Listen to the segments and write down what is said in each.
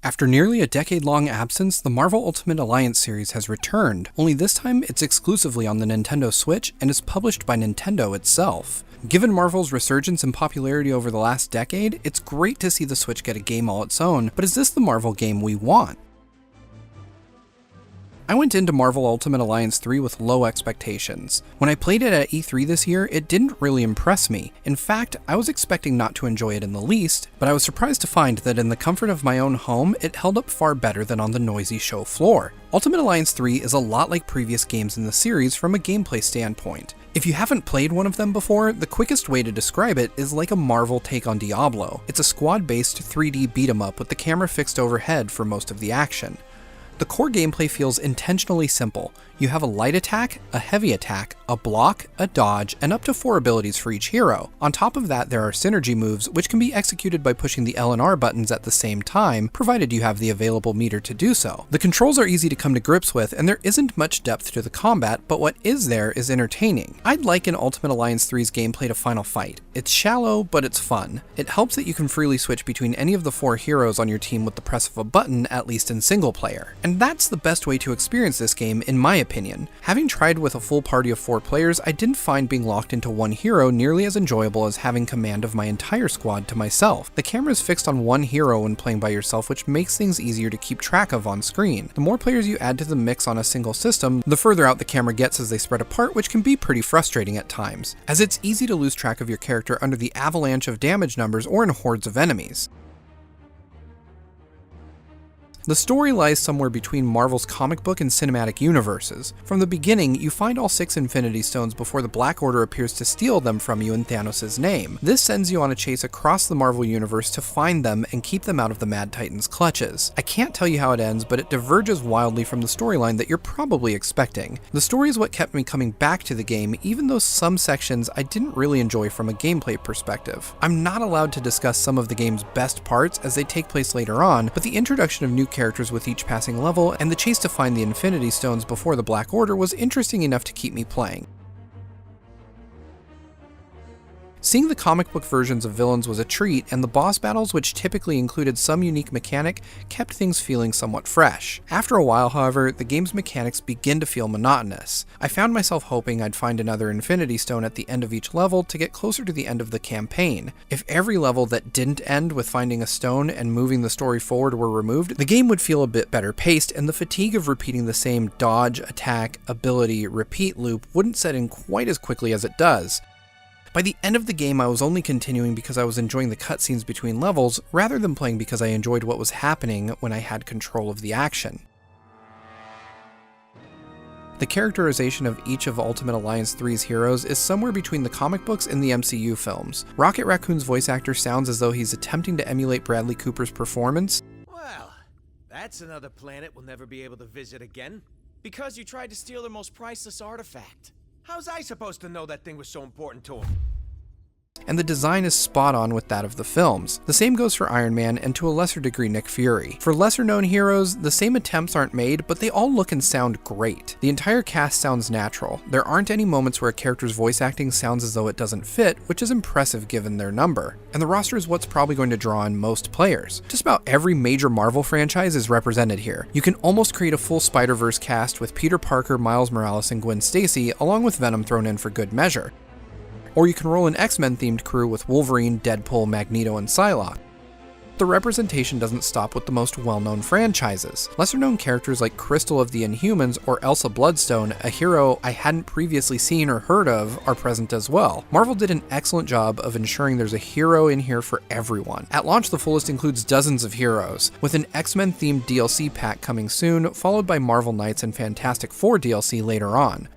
After nearly a decade-long absence, the Marvel Ultimate Alliance series has returned, only this time it's exclusively on the Nintendo Switch and is published by Nintendo itself. Given Marvel's resurgence in popularity over the last decade, it's great to see the Switch get a game all its own, but is this the Marvel game we want? I went into Marvel Ultimate Alliance 3 with low expectations. When I played it at E3 this year, it didn't really impress me. In fact, I was expecting not to enjoy it in the least, but I was surprised to find that in the comfort of my own home, it held up far better than on the noisy show floor. Ultimate Alliance 3 is a lot like previous games in the series from a gameplay standpoint. If you haven't played one of them before, the quickest way to describe it is like a Marvel take on Diablo. It's a squad-based 3D beat-em-up with the camera fixed overhead for most of the action. The core gameplay feels intentionally simple. You have a light attack, a heavy attack, a block, a dodge, and up to 4 abilities for each hero. On top of that, there are synergy moves, which can be executed by pushing the L and R buttons at the same time, provided you have the available meter to do so. The controls are easy to come to grips with, and there isn't much depth to the combat, but what is there is entertaining. I'd liken Ultimate Alliance 3's gameplay to Final Fight. It's shallow, but it's fun. It helps that you can freely switch between any of the 4 heroes on your team with the press of a button, at least in single player. And that's the best way to experience this game, in my opinion. Having tried with a full party of 4 players, I didn't find being locked into one hero nearly as enjoyable as having command of my entire squad to myself. The camera is fixed on one hero when playing by yourself, which makes things easier to keep track of on screen. The more players you add to the mix on a single system, the further out the camera gets as they spread apart, which can be pretty frustrating at times, as it's easy to lose track of your character under the avalanche of damage numbers or in hordes of enemies. The story lies somewhere between Marvel's comic book and cinematic universes. From the beginning, you find all 6 Infinity Stones before the Black Order appears to steal them from you in Thanos' name. This sends you on a chase across the Marvel universe to find them and keep them out of the Mad Titan's clutches. I can't tell you how it ends, but it diverges wildly from the storyline that you're probably expecting. The story is what kept me coming back to the game, even though some sections I didn't really enjoy from a gameplay perspective. I'm not allowed to discuss some of the game's best parts as they take place later on, but the introduction of new characters with each passing level and the chase to find the Infinity Stones before the Black Order was interesting enough to keep me playing. Seeing the comic book versions of villains was a treat, and the boss battles, which typically included some unique mechanic, kept things feeling somewhat fresh. After a while, however, the game's mechanics begin to feel monotonous. I found myself hoping I'd find another Infinity Stone at the end of each level to get closer to the end of the campaign. If every level that didn't end with finding a stone and moving the story forward were removed, the game would feel a bit better paced, and the fatigue of repeating the same dodge, attack, ability, repeat loop wouldn't set in quite as quickly as it does. By the end of the game, I was only continuing because I was enjoying the cutscenes between levels, rather than playing because I enjoyed what was happening when I had control of the action. The characterization of each of Ultimate Alliance 3's heroes is somewhere between the comic books and the MCU films. Rocket Raccoon's voice actor sounds as though he's attempting to emulate Bradley Cooper's performance. Well, that's another planet we'll never be able to visit again. Because you tried to steal their most priceless artifact. How's I supposed to know that thing was so important to him? And the design is spot on with that of the films. The same goes for Iron Man and to a lesser degree Nick Fury. For lesser known heroes, the same attempts aren't made, but they all look and sound great. The entire cast sounds natural. There aren't any moments where a character's voice acting sounds as though it doesn't fit, which is impressive given their number. And the roster is what's probably going to draw in most players. Just about every major Marvel franchise is represented here. You can almost create a full Spider-Verse cast with Peter Parker, Miles Morales, and Gwen Stacy, along with Venom thrown in for good measure. Or you can roll an X-Men themed crew with Wolverine, Deadpool, Magneto, and Psylocke. The representation doesn't stop with the most well-known franchises. Lesser-known characters like Crystal of the Inhumans or Elsa Bloodstone, a hero I hadn't previously seen or heard of, are present as well. Marvel did an excellent job of ensuring there's a hero in here for everyone. At launch, the full list includes dozens of heroes, with an X-Men themed DLC pack coming soon, followed by Marvel Knights and Fantastic Four DLC later on.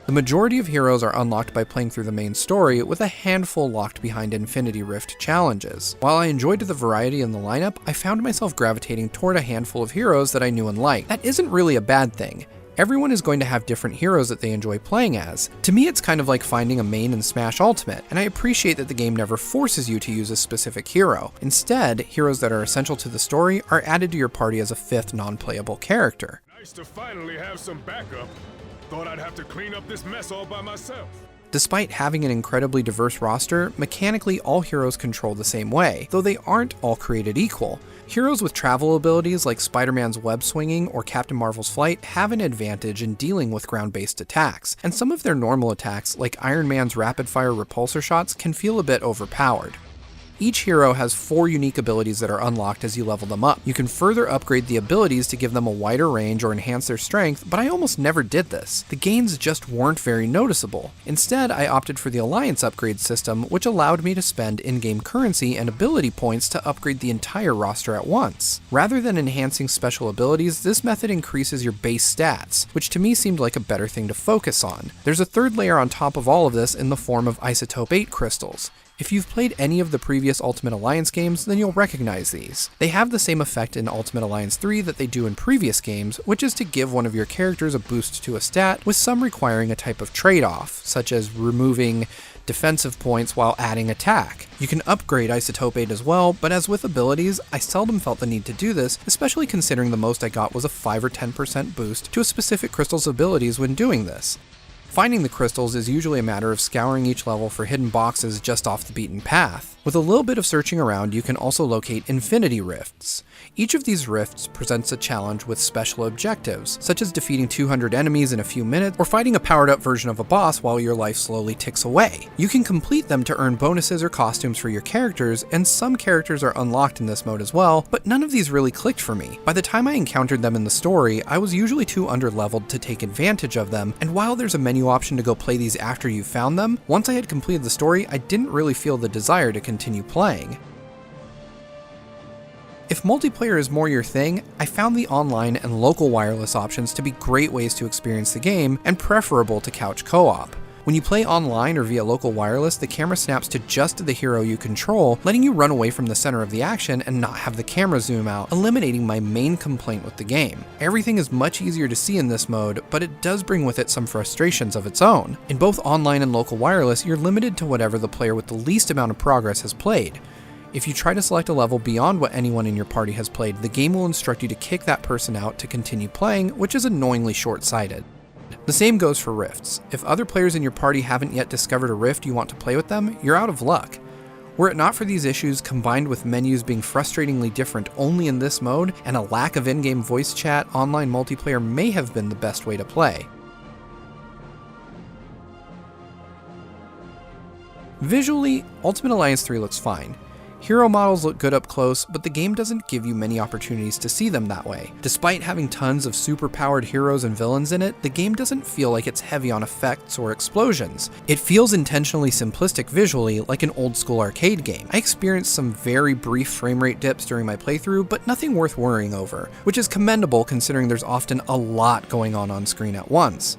The majority of heroes are unlocked by playing through the main story, with a handful locked behind Infinity Rift challenges. While I enjoyed the variety in the lineup, I found myself gravitating toward a handful of heroes that I knew and liked. That isn't really a bad thing. Everyone is going to have different heroes that they enjoy playing as. To me, it's kind of like finding a main in Smash Ultimate, and I appreciate that the game never forces you to use a specific hero. Instead, heroes that are essential to the story are added to your party as a 5th non-playable character. Nice to finally have some backup. Thought I'd have to clean up this mess all by myself. Despite having an incredibly diverse roster, mechanically all heroes control the same way, though they aren't all created equal. Heroes with travel abilities like Spider-Man's web swinging or Captain Marvel's flight have an advantage in dealing with ground-based attacks, and some of their normal attacks, like Iron Man's rapid-fire repulsor shots, can feel a bit overpowered. Each hero has 4 unique abilities that are unlocked as you level them up. You can further upgrade the abilities to give them a wider range or enhance their strength, but I almost never did this. The gains just weren't very noticeable. Instead, I opted for the Alliance upgrade system, which allowed me to spend in-game currency and ability points to upgrade the entire roster at once. Rather than enhancing special abilities, this method increases your base stats, which to me seemed like a better thing to focus on. There's a third layer on top of all of this in the form of Isotope 8 crystals. If you've played any of the previous Ultimate Alliance games, then you'll recognize these. They have the same effect in Ultimate Alliance 3 that they do in previous games, which is to give one of your characters a boost to a stat, with some requiring a type of trade-off, such as removing defensive points while adding attack. You can upgrade Isotope 8 as well, but as with abilities, I seldom felt the need to do this, especially considering the most I got was a 5 or 10% boost to a specific crystal's abilities when doing this. Finding the crystals is usually a matter of scouring each level for hidden boxes just off the beaten path. With a little bit of searching around, you can also locate Infinity Rifts. Each of these rifts presents a challenge with special objectives, such as defeating 200 enemies in a few minutes, or fighting a powered-up version of a boss while your life slowly ticks away. You can complete them to earn bonuses or costumes for your characters, and some characters are unlocked in this mode as well, but none of these really clicked for me. By the time I encountered them in the story, I was usually too underleveled to take advantage of them, and while there's a menu option to go play these after you've found them, once I had completed the story, I didn't really feel the desire to continue playing. If multiplayer is more your thing, I found the online and local wireless options to be great ways to experience the game and preferable to couch co-op. When you play online or via local wireless, the camera snaps to just the hero you control, letting you run away from the center of the action and not have the camera zoom out, eliminating my main complaint with the game. Everything is much easier to see in this mode, but it does bring with it some frustrations of its own. In both online and local wireless, you're limited to whatever the player with the least amount of progress has played. If you try to select a level beyond what anyone in your party has played, the game will instruct you to kick that person out to continue playing, which is annoyingly short-sighted. The same goes for rifts. If other players in your party haven't yet discovered a rift you want to play with them, you're out of luck. Were it not for these issues, combined with menus being frustratingly different only in this mode, and a lack of in-game voice chat, online multiplayer may have been the best way to play. Visually, Ultimate Alliance 3 looks fine. Hero models look good up close, but the game doesn't give you many opportunities to see them that way. Despite having tons of super-powered heroes and villains in it, the game doesn't feel like it's heavy on effects or explosions. It feels intentionally simplistic visually, like an old-school arcade game. I experienced some very brief frame rate dips during my playthrough, but nothing worth worrying over, which is commendable considering there's often a lot going on screen at once.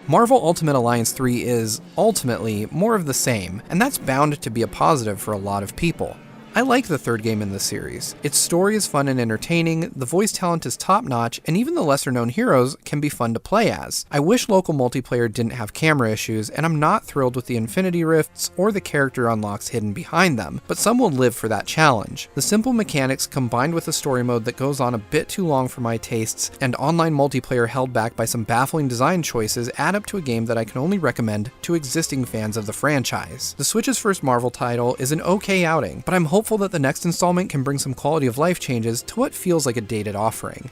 Marvel Ultimate Alliance 3 is, ultimately, more of the same, and that's bound to be a positive for a lot of people. I like the third game in this series. Its story is fun and entertaining, the voice talent is top-notch, and even the lesser-known heroes can be fun to play as. I wish local multiplayer didn't have camera issues, and I'm not thrilled with the Infinity Rifts or the character unlocks hidden behind them, but some will live for that challenge. The simple mechanics combined with a story mode that goes on a bit too long for my tastes, and online multiplayer held back by some baffling design choices add up to a game that I can only recommend to existing fans of the franchise. The Switch's first Marvel title is an okay outing, but I'm hopeful that the next installment can bring some quality of life changes to what feels like a dated offering.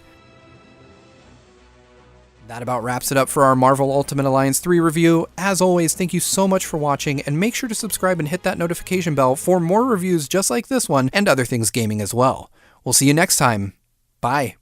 That about wraps it up for our Marvel Ultimate Alliance 3 review. As always, thank you so much for watching, and make sure to subscribe and hit that notification bell for more reviews just like this one and other things gaming as well. We'll see you next time. Bye.